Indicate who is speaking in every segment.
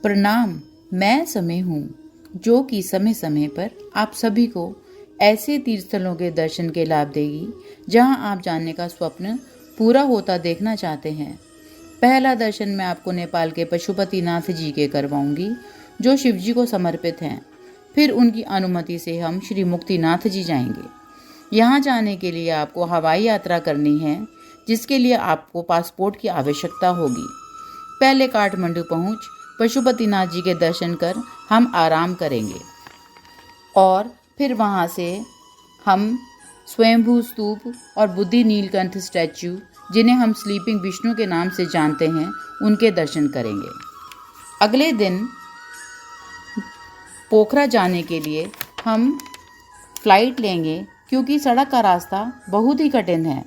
Speaker 1: प्रणाम। मैं समय हूँ जो कि समय समय पर आप सभी को ऐसे तीर्थ स्थलों के दर्शन के लाभ देगी जहाँ आप जाने का स्वप्न पूरा होता देखना चाहते हैं। पहला दर्शन मैं आपको नेपाल के पशुपतिनाथ जी के करवाऊंगी जो शिव जी को समर्पित हैं। फिर उनकी अनुमति से हम श्री मुक्तिनाथ जी जाएंगे। यहाँ जाने के लिए आपको हवाई यात्रा करनी है, जिसके लिए आपको पासपोर्ट की आवश्यकता होगी। पहले काठमांडू पहुँच पशुपतिनाथ जी के दर्शन कर हम आराम करेंगे और फिर वहाँ से हम स्वयंभू स्तूप और बुद्धि नीलकंठ स्टैच्यू, जिन्हें हम स्लीपिंग विष्णु के नाम से जानते हैं, उनके दर्शन करेंगे। अगले दिन पोखरा जाने के लिए हम फ्लाइट लेंगे, क्योंकि सड़क का रास्ता बहुत ही कठिन है।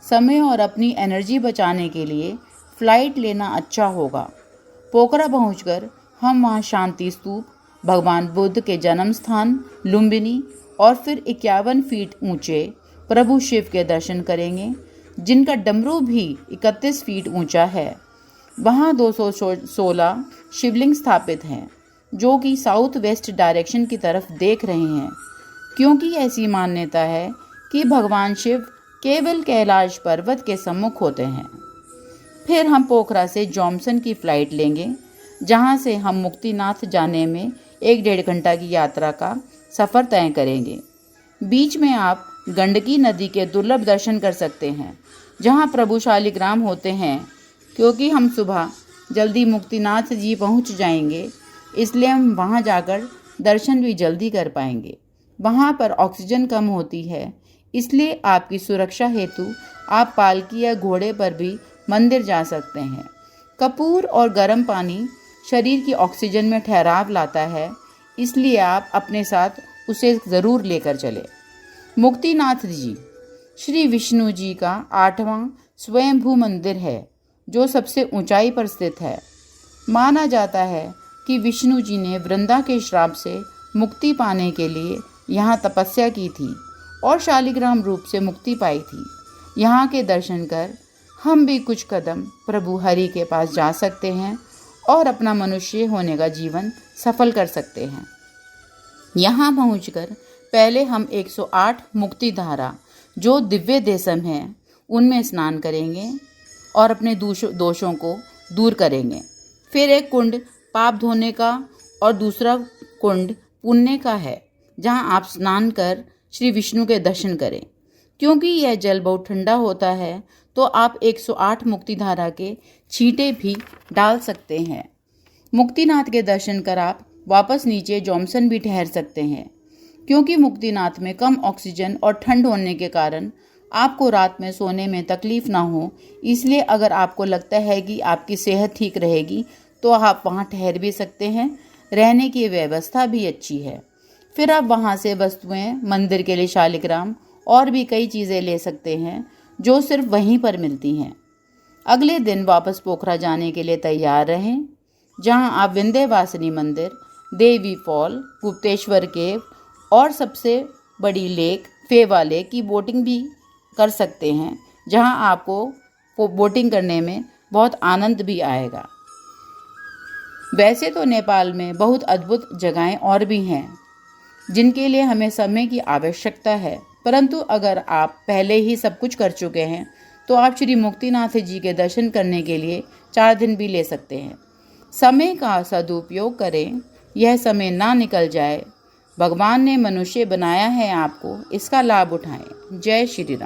Speaker 1: समय और अपनी एनर्जी बचाने के लिए फ़्लाइट लेना अच्छा होगा। पोखरा पहुंचकर हम वहां शांति स्तूप, भगवान बुद्ध के जन्म स्थान लुम्बिनी और फिर 51 फीट ऊंचे प्रभु शिव के दर्शन करेंगे, जिनका डमरू भी 31 फीट ऊंचा है। वहां 216 शिवलिंग स्थापित हैं, जो कि साउथ वेस्ट डायरेक्शन की तरफ देख रहे हैं, क्योंकि ऐसी मान्यता है कि भगवान शिव केवल कैलाश पर्वत के सम्मुख होते हैं। फिर हम पोखरा से जॉनसन की फ़्लाइट लेंगे, जहां से हम मुक्तिनाथ जाने में 1-1.5 घंटा की यात्रा का सफ़र तय करेंगे। बीच में आप गंडकी नदी के दुर्लभ दर्शन कर सकते हैं, जहां प्रभु शालिग्राम होते हैं। क्योंकि हम सुबह जल्दी मुक्तिनाथ जी पहुंच जाएंगे, इसलिए हम वहां जाकर दर्शन भी जल्दी कर पाएंगे। वहां पर ऑक्सीजन कम होती है, इसलिए आपकी सुरक्षा हेतु आप पालकी या घोड़े पर भी मंदिर जा सकते हैं। कपूर और गर्म पानी शरीर की ऑक्सीजन में ठहराव लाता है, इसलिए आप अपने साथ उसे ज़रूर लेकर चलें। मुक्तिनाथ जी श्री विष्णु जी का 8वां स्वयंभू मंदिर है, जो सबसे ऊंचाई पर स्थित है। माना जाता है कि विष्णु जी ने वृंदा के श्राप से मुक्ति पाने के लिए यहाँ तपस्या की थी और शालिग्राम रूप से मुक्ति पाई थी। यहाँ के दर्शन कर हम भी कुछ कदम प्रभु हरि के पास जा सकते हैं और अपना मनुष्य होने का जीवन सफल कर सकते हैं। यहाँ पहुँचकर पहले हम 108 मुक्ति धारा, जो दिव्य देशम है, उनमें स्नान करेंगे और अपने दोषों को दूर करेंगे। फिर एक कुंड पाप धोने का और दूसरा कुंड पुण्य का है, जहाँ आप स्नान कर श्री विष्णु के दर्शन करें। क्योंकि यह जल बहुत ठंडा होता है, तो आप 108 मुक्तिधारा के छींटे भी डाल सकते हैं। मुक्तिनाथ के दर्शन कर आप वापस नीचे जॉनसन भी ठहर सकते हैं, क्योंकि मुक्तिनाथ में कम ऑक्सीजन और ठंड होने के कारण आपको रात में सोने में तकलीफ ना हो। इसलिए अगर आपको लगता है कि आपकी सेहत ठीक रहेगी, तो आप वहां ठहर भी सकते हैं। रहने की व्यवस्था भी अच्छी है। फिर आप वहां से वस्तुएं, मंदिर के लिए शालिग्राम और भी कई चीज़ें ले सकते हैं, जो सिर्फ वहीं पर मिलती हैं। अगले दिन वापस पोखरा जाने के लिए तैयार रहें, जहां आप विंध्यवासिनी मंदिर, देवी फॉल, गुप्तेश्वर केव और सबसे बड़ी लेक फेवा लेक की बोटिंग भी कर सकते हैं, जहां आपको बोटिंग करने में बहुत आनंद भी आएगा। वैसे तो नेपाल में बहुत अद्भुत जगहें और भी हैं, जिनके लिए हमें समय की आवश्यकता है, परंतु अगर आप पहले ही सब कुछ कर चुके हैं, तो आप श्री मुक्तिनाथ जी के दर्शन करने के लिए 4 दिन भी ले सकते हैं। समय का सदुपयोग करें, यह समय ना निकल जाए। भगवान ने मनुष्य बनाया है आपको, इसका लाभ उठाएं। जय श्री राम।